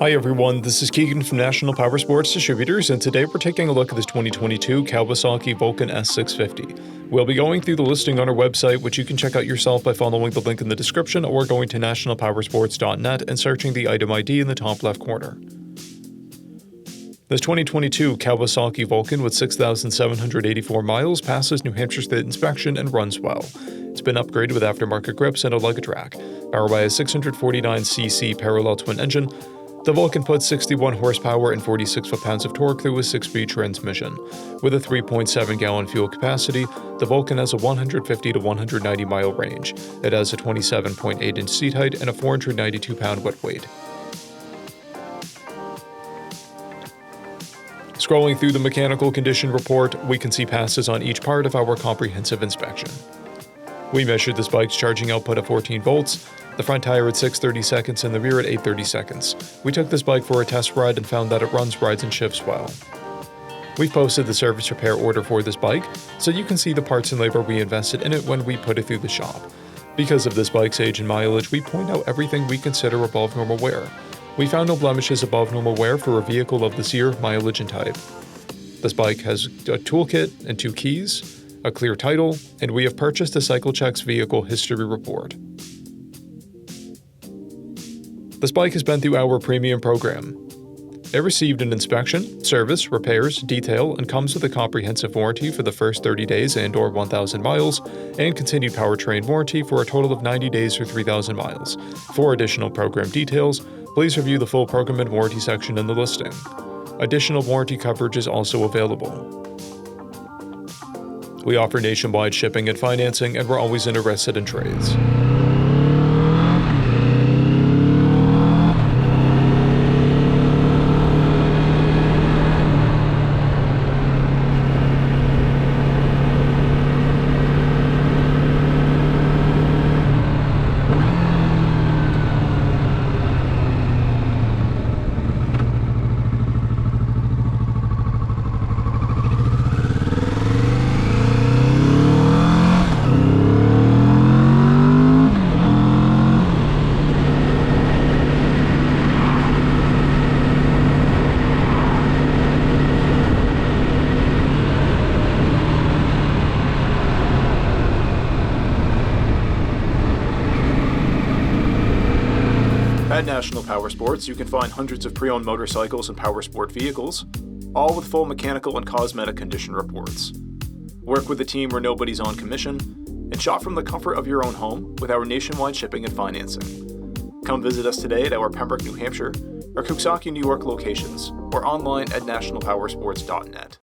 Hi everyone, this is Keegan from National Powersports Distributors, and today we're taking a look at this 2022 Kawasaki VULCAN S650. We'll be going through the listing on our website, which you can check out yourself by following the link in the description or going to nationalpowersports.net and searching the item ID in the top left corner. This 2022 Kawasaki VULCAN with 6,784 miles passes New Hampshire State inspection and runs well. It's been upgraded with aftermarket grips and a luggage rack. Powered by a 649cc parallel twin engine, the Vulcan puts 61 horsepower and 46 foot-pounds of torque through a 6-speed transmission. With a 3.7-gallon fuel capacity, the Vulcan has a 150 to 190-mile range. It has a 27.8-inch seat height and a 492-pound wet weight. Scrolling through the mechanical condition report, we can see passes on each part of our comprehensive inspection. We measured this bike's charging output at 14 volts, the front tire at 6/30 seconds and the rear at 8/30 seconds. We took this bike for a test ride and found that it runs, rides, and shifts well. We've posted the service repair order for this bike, so you can see the parts and labor we invested in it when we put it through the shop. Because of this bike's age and mileage, we point out everything we consider above normal wear. We found no blemishes above normal wear for a vehicle of this year, mileage, and type. This bike has a toolkit and 2 keys, a clear title, and we have purchased a CycleCheck's vehicle history report. This bike has been through our premium program. It received an inspection, service, repairs, detail, and comes with a comprehensive warranty for the first 30 days and/or 1,000 miles, and continued powertrain warranty for a total of 90 days or 3,000 miles. For additional program details, please review the full program and warranty section in the listing. Additional warranty coverage is also available. We offer nationwide shipping and financing, and we're always interested in trades. At National Powersports, you can find hundreds of pre-owned motorcycles and powersport vehicles, all with full mechanical and cosmetic condition reports. Work with a team where nobody's on commission, and shop from the comfort of your own home with our nationwide shipping and financing. Come visit us today at our Pembroke, New Hampshire, or KAWASAKI, New York locations, or online at nationalpowersports.net.